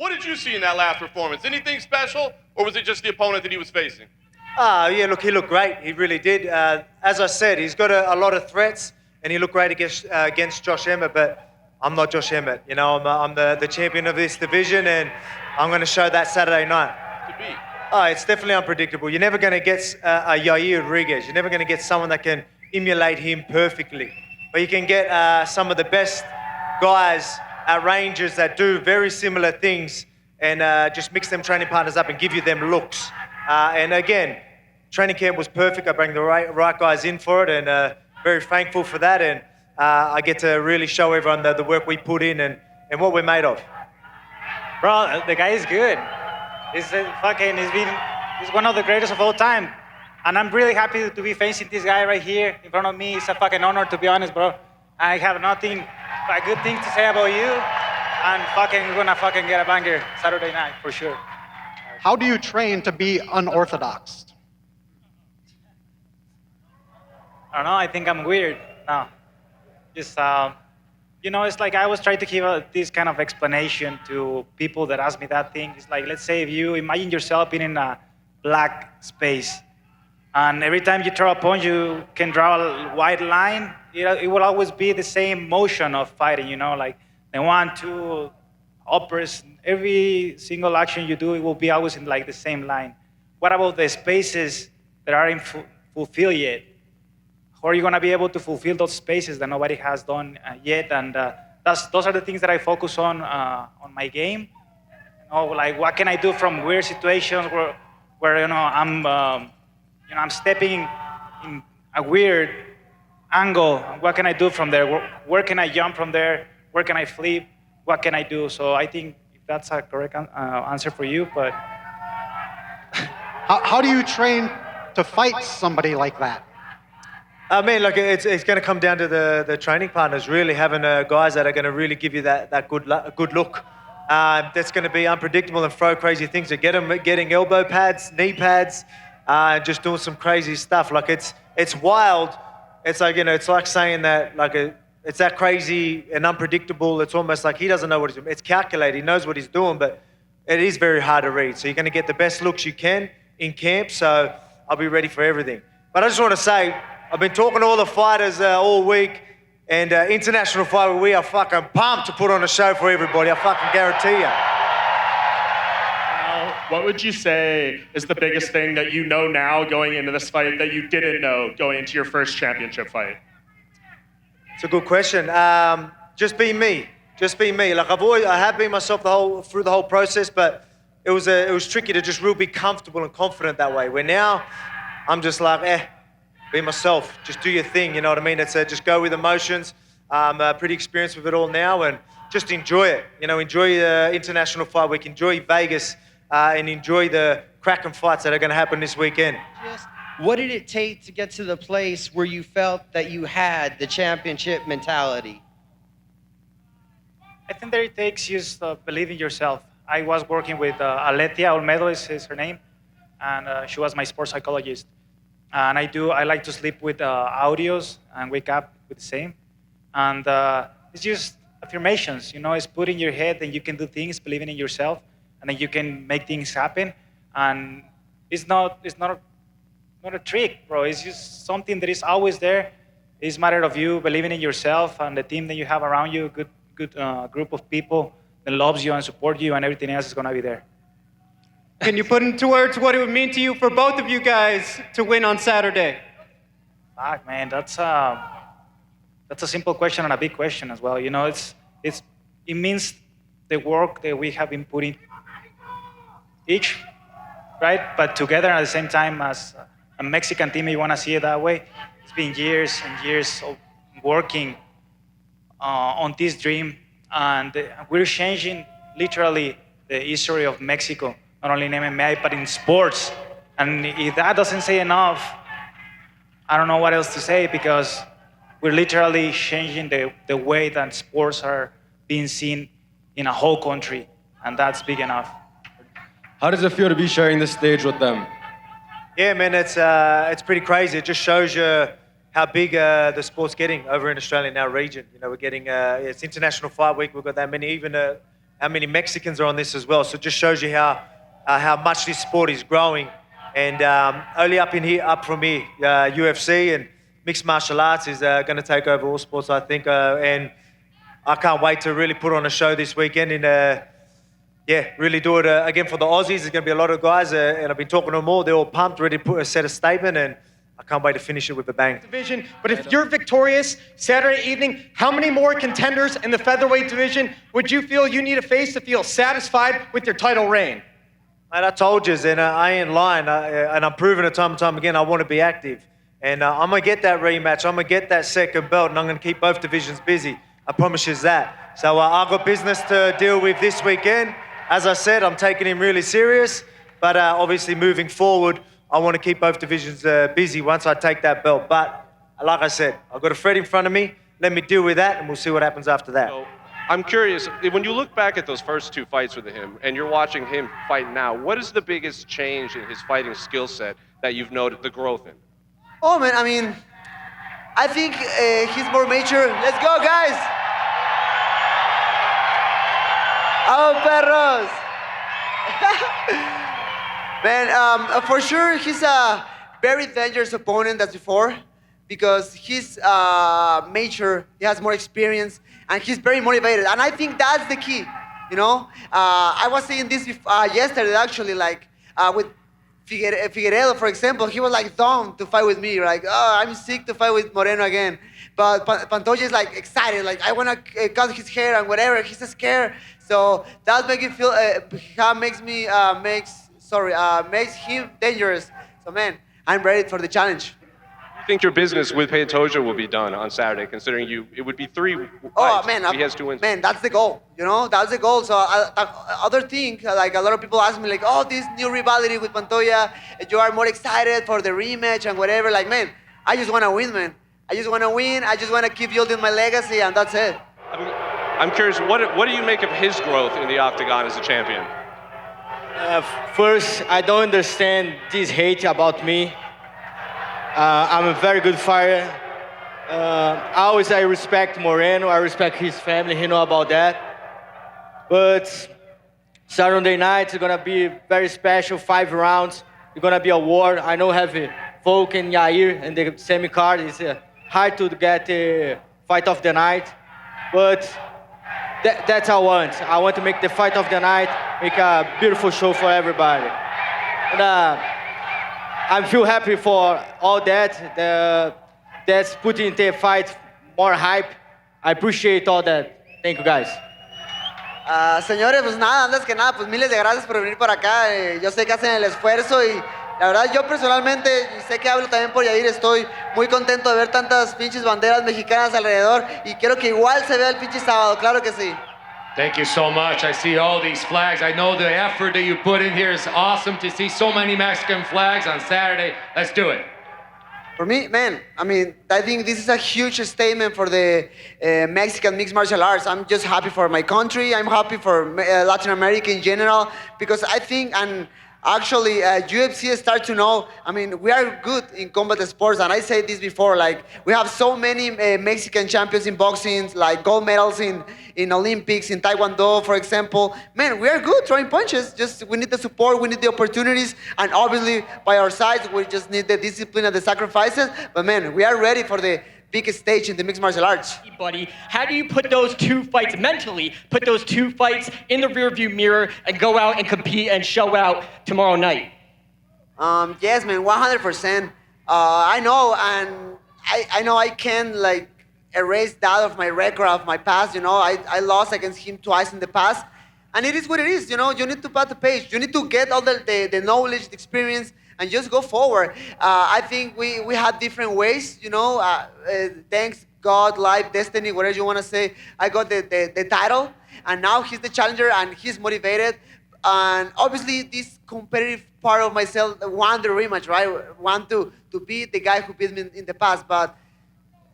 What did you see in that last performance? Anything special, or was it just the opponent that he was facing? Yeah, look, he looked great. He really did. As I said, he's got a lot of threats, and he looked great against Josh Emmett, but I'm not Josh Emmett. You know, I'm the champion of this division, and I'm going to show that Saturday night. To be. Oh, it's definitely unpredictable. You're never going to get a Yair Rodriguez. You're never going to get someone that can emulate him perfectly. But you can get some of the best guys at ranges that do very similar things and just mix them training partners up and give you them looks. And again, training camp was perfect. I bring the right guys in for it, and very thankful for that. And I get to really show everyone the work we put in and what we're made of. Bro, the guy is good. He's one of the greatest of all time. And I'm really happy to be facing this guy right here in front of me. It's a fucking honor, to be honest, bro. I have nothing but good things to say about you. And we're gonna fucking get a banger Saturday night, for sure. How do you train to be unorthodox? I don't know, I think I'm weird. No. Just, it's like I always try to give this kind of explanation to people that ask me that thing. It's like, let's say if you imagine yourself being in a black space, and every time you throw a punch, you can draw a white line. It will always be the same motion of fighting, like the 1, 2, uppers. Every single action you do, it will be always in like the same line. What about the spaces that aren't fulfilled yet? How are you going to be able to fulfill those spaces that nobody has done yet? And those are the things that I focus on my game. Like what can I do from weird situations where I'm stepping in a weird angle. What can I do from there? Where can I jump from there? Where can I flip? What can I do? So I think that's a correct answer for you. But How do you train to fight somebody like that? I mean, like it's going to come down to the training partners, really having guys that are going to really give you that good look. That's going to be unpredictable and throw crazy things. So getting elbow pads, knee pads, just doing some crazy stuff. Like it's wild. It's like it's like saying that it's that crazy and unpredictable. It's almost like he doesn't know what he's doing. It's calculated. He knows what he's doing, but it is very hard to read. So you're going to get the best looks you can in camp. So I'll be ready for everything. But I just want to say, I've been talking to all the fighters all week, and international fight, we are fucking pumped to put on a show for everybody. I fucking guarantee you. What would you say is the biggest thing that you know now going into this fight that you didn't know going into your first championship fight? It's a good question. Just be me. Just be me. Like I have been myself through the whole process, but it was tricky to just really be comfortable and confident that way. Where now, I'm just like, be myself. Just do your thing. You know what I mean? It's just go with emotions. I'm pretty experienced with it all now, and just enjoy it. Enjoy the international fight week. Enjoy Vegas, and enjoy the cracking fights that are going to happen this weekend. What did it take to get to the place where you felt that you had the championship mentality? I think that it takes you to believe in yourself. I was working with Aletia Olmedo is her name, and she was my sports psychologist. And I like to sleep with audios and wake up with the same. And it's just affirmations, it's put in your head that you can do things, believing in yourself, and then you can make things happen. And it's not a trick, bro. It's just something that is always there. It's a matter of you believing in yourself and the team that you have around you, good group of people that loves you and support you, and everything else is gonna be there. Can you put into words what it would mean to you for both of you guys to win on Saturday? Fuck, man, that's a simple question and a big question as well. It means the work that we have been putting each, right? But together at the same time as a Mexican team, you want to see it that way. It's been years and years of working on this dream, and we're changing literally the history of Mexico. Not only in MMA, but in sports. And if that doesn't say enough, I don't know what else to say, because we're literally changing the way that sports are being seen in a whole country, and that's big enough. How does it feel to be sharing this stage with them? Yeah, man, it's pretty crazy. It just shows you how big the sport's getting over in Australia in our region. We're getting, it's International Fight Week. We've got that many, even how many Mexicans are on this as well. So it just shows you how much this sport is growing. And only up from here, UFC and mixed martial arts is going to take over all sports, I think. And I can't wait to really put on a show this weekend and really do it again for the Aussies. There's going to be a lot of guys, and I've been talking to them all. They're all pumped, ready to set a statement, and I can't wait to finish it with a bang. Division, but if you're victorious Saturday evening, how many more contenders in the featherweight division would you feel you need to face to feel satisfied with your title reign? Mate, I told you, and I ain't lying, and I'm proving it time and time again. I want to be active, and I'm going to get that rematch. I'm going to get that second belt, and I'm going to keep both divisions busy. I promise you that. So I've got business to deal with this weekend. As I said, I'm taking him really serious, but obviously moving forward, I want to keep both divisions busy once I take that belt. But like I said, I've got a Fred in front of me. Let me deal with that, and we'll see what happens after that. So, I'm curious, when you look back at those first two fights with him, and you're watching him fight now, what is the biggest change in his fighting skill set that you've noted the growth in? Oh, man, I mean, I think he's more mature. Let's go, guys! ¡Vamos, perros! Man, for sure, he's a very dangerous opponent as before because he's mature, he has more experience, and he's very motivated. And I think that's the key, you know? I was saying this yesterday, actually, like with Figueiredo, for example, he was like dumb to fight with me, like, oh, I'm sick to fight with Moreno again. But Pantoja is like excited, like I want to cut his hair and whatever. He's scared, so that makes him feel, makes him dangerous. So man, I'm ready for the challenge. You think your business with Pantoja will be done on Saturday, considering it would be 3 fights. Oh man, he has 2 wins. Man, that's the goal. You know, that's the goal. So other thing, like a lot of people ask me, like, oh, this new rivalry with Pantoja, you are more excited for the rematch and whatever. Like, man, I just want to win, man. I just want to win. I just want to keep building my legacy, and that's it. I'm curious, what do you make of his growth in the octagon as a champion? First, I don't understand this hate about me. I'm a very good fighter. I respect Moreno. I respect his family. He know about that. But Saturday night is gonna be very special. 5 rounds. It's gonna be a war. I know have Volk and Yair in the semi card. It's hard to get the fight of the night, but that's what I want. I want to make the fight of the night, make a beautiful show for everybody. And I feel happy for all that. That's putting the fight more hype. I appreciate all that. Thank you, guys. Señores, pues nada, antes que nada, pues miles de gracias por venir por acá. Yo sé que hacen el esfuerzo y la verdad yo personalmente, y sé que hablo también por Yair, estoy muy contento de ver tantas pinches banderas mexicanas alrededor y quiero que igual se vea el pinche sábado, claro que sí. Thank you so much. I see all these flags. I know the effort that you put in here is awesome to see so many Mexican flags on Saturday. Let's do it. For me, man, I mean, I think this is a huge statement for the Mexican mixed martial arts. I'm just happy for my country. I'm happy for Latin America in general because I think, and actually, UFC start to know, I mean, we are good in combat sports, and I said this before, like, we have so many Mexican champions in boxing, like gold medals in Olympics, in Taekwondo, for example. Man, we are good throwing punches, just we need the support, we need the opportunities, and obviously, by our side, we just need the discipline and the sacrifices, but man, we are ready for the biggest stage in the mixed martial arts. Buddy, how do you put those 2 fights mentally, put those 2 fights in the rearview mirror and go out and compete and show out tomorrow night? Yes, man, 100%. I know, and I know I can like erase that of my record, of my past. You know, I lost against him twice in the past, and it is what it is. You know, you need to pass the page. You need to get all the knowledge, the experience, and just go forward. I think we had different ways, you know, thanks God, life, destiny, whatever you want to say. I got the title, and now he's the challenger, and he's motivated. And obviously, this competitive part of myself want the rematch, right? Want to beat the guy who beat me in the past. But,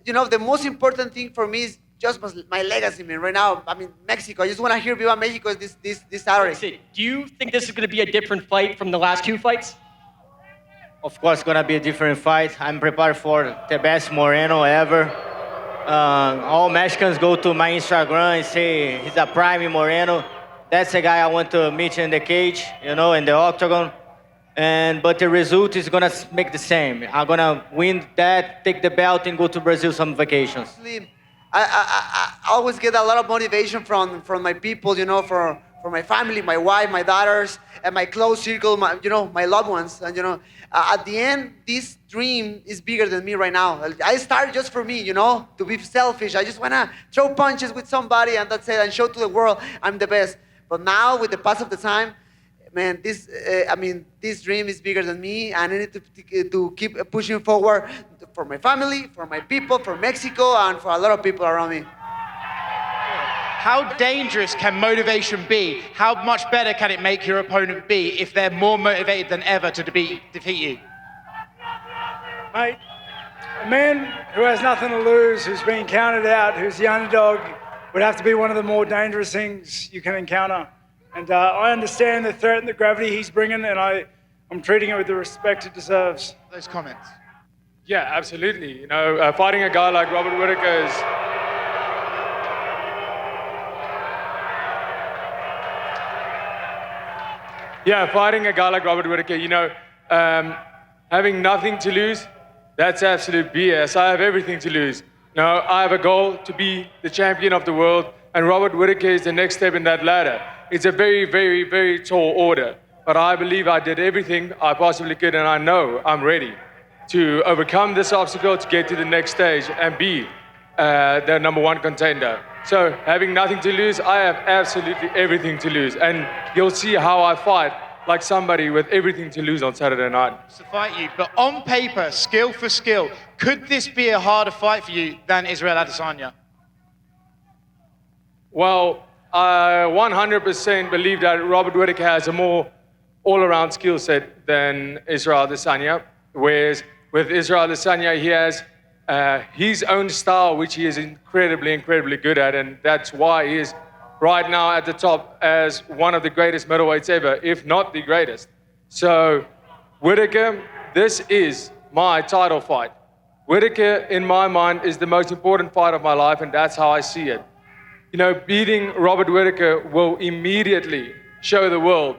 you know, the most important thing for me is just my legacy, man. Right now, I mean, Mexico. I just want to hear Viva Mexico this Saturday. Do you think this is going to be a different fight from the last 2 fights? Of course, gonna be a different fight. I'm prepared for the best Moreno ever. All Mexicans go to my Instagram and say he's a prime Moreno. That's the guy I want to meet in the cage, you know, in the octagon. But the result is gonna make the same. I'm gonna win that, take the belt, and go to Brazil some vacations. I always get a lot of motivation from my people, you know, for my family, my wife, my daughters, and my close circle, my loved ones. And, at the end, this dream is bigger than me right now. I started just for me, to be selfish. I just want to throw punches with somebody and that's it, and show to the world I'm the best. But now, with the pass of the time, man, this dream is bigger than me, and I need to keep pushing forward for my family, for my people, for Mexico, and for a lot of people around me. How dangerous can motivation be? How much better can it make your opponent be if they're more motivated than ever to defeat you? Mate, a man who has nothing to lose, who's been counted out, who's the underdog, would have to be one of the more dangerous things you can encounter. And I understand the threat and the gravity he's bringing, and I'm treating it with the respect it deserves. Those comments. Yeah, absolutely. Fighting a guy like Robert Whittaker is... Yeah, fighting a guy like Robert Whittaker, having nothing to lose, that's absolute BS. I have everything to lose. I have a goal to be the champion of the world, and Robert Whittaker is the next step in that ladder. It's a very, very, very tall order, but I believe I did everything I possibly could, and I know I'm ready to overcome this obstacle to get to the next stage and be the #1 contender. So having nothing to lose, I have absolutely everything to lose. And you'll see how I fight like somebody with everything to lose on Saturday night. To fight you, but on paper, skill for skill, could this be a harder fight for you than Israel Adesanya? Well, I 100% believe that Robert Whittaker has a more all-around skill set than Israel Adesanya, whereas with Israel Adesanya, he has his own style, which he is incredibly, incredibly good at, and that's why he is right now at the top as one of the greatest middleweights ever, if not the greatest. So, Whittaker, this is my title fight. Whittaker, in my mind, is the most important fight of my life, and that's how I see it. Beating Robert Whittaker will immediately show the world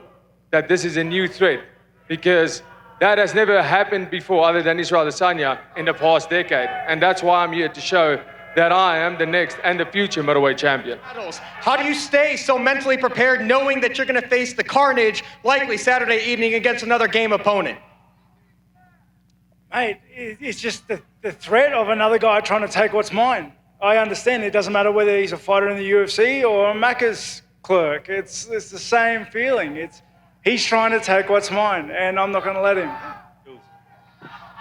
that this is a new threat, because that has never happened before other than Israel Adesanya in the past decade. And that's why I'm here to show that I am the next and the future middleweight champion. How do you stay so mentally prepared knowing that you're going to face the carnage likely Saturday evening against another game opponent? Mate, it's just the threat of another guy trying to take what's mine. I understand it doesn't matter whether he's a fighter in the UFC or a Macca's clerk. It's the same feeling. He's trying to take what's mine, and I'm not going to let him.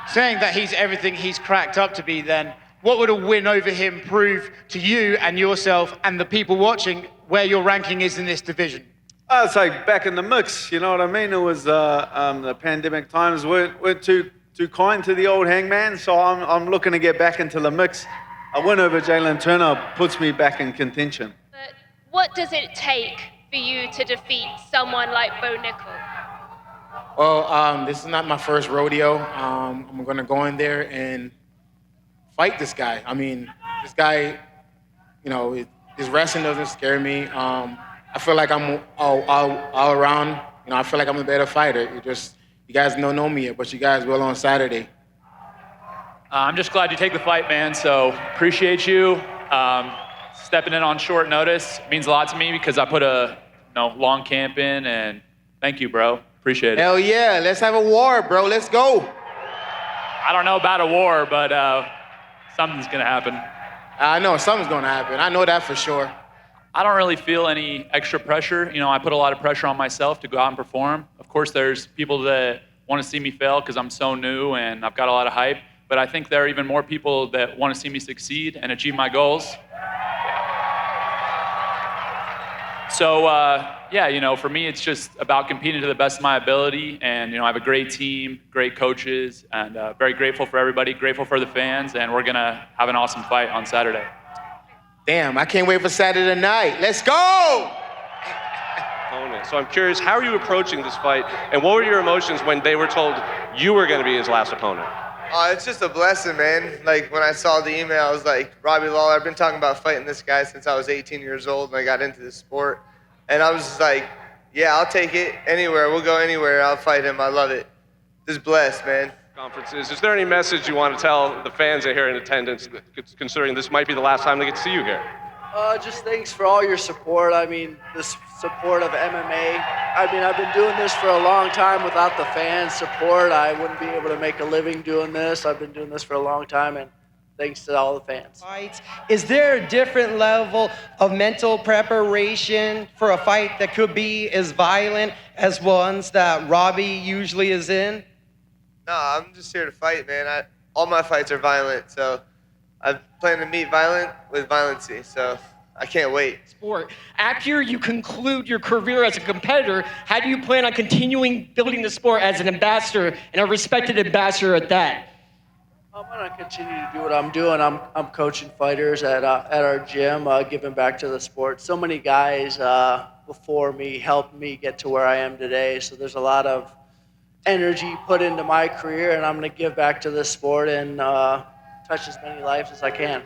Saying that he's everything he's cracked up to be, then, what would a win over him prove to you and yourself and the people watching where your ranking is in this division? It's like back in the mix, you know what I mean? It was the pandemic times weren't too kind to the old hangman, so I'm looking to get back into the mix. A win over Jalen Turner puts me back in contention. But what does it take for you to defeat someone like Bo Nickel? Well, this is not my first rodeo. I'm going to go in there and fight this guy. I mean, this guy, his wrestling doesn't scare me. I feel like I'm all around. I feel like I'm a better fighter. You guys don't know me yet, but you guys will on Saturday. I'm just glad you take the fight, man. So appreciate you stepping in on short notice. It means a lot to me because I put a long camp in, and thank you, bro. Appreciate it. Hell yeah, let's have a war, bro. Let's go. I don't know about a war, but something's gonna happen. I know something's gonna happen. I know that for sure. I don't really feel any extra pressure. I put a lot of pressure on myself to go out and perform. Of course, there's people that want to see me fail because I'm so new and I've got a lot of hype. But I think there are even more people that want to see me succeed and achieve my goals. So, for me, it's just about competing to the best of my ability. And, I have a great team, great coaches, and very grateful for everybody, grateful for the fans, and we're going to have an awesome fight on Saturday. Damn, I can't wait for Saturday night. Let's go! So I'm curious, how are you approaching this fight, and what were your emotions when they were told you were going to be his last opponent? It's just a blessing, man. Like, when I saw the email, I was like, Robbie Lawler, I've been talking about fighting this guy since I was 18 years old when I got into this sport. And I was just like, yeah, I'll take it anywhere. We'll go anywhere. I'll fight him. I love it. Just blessed, man. Conferences. Is there any message you want to tell the fans that are here in attendance, considering this might be the last time they get to see you here? Just thanks for all your support. I mean, the support of MMA. I mean, I've been doing this for a long time. Without the fans' support, I wouldn't be able to make a living doing this. I've been doing this for a long time, and thanks to all the fans. Is there a different level of mental preparation for a fight that could be as violent as ones that Robbie usually is in? No, I'm just here to fight, man. All my fights are violent, so I plan to meet violent with violency, so I can't wait. Sport. After you conclude your career as a competitor, how do you plan on continuing building the sport as an ambassador and a respected ambassador at that? I'm gonna continue to do what I'm doing. I'm coaching fighters at our gym, giving back to the sport. So many guys before me helped me get to where I am today. So there's a lot of energy put into my career, and I'm gonna give back to the sport and touch as many lives as I can.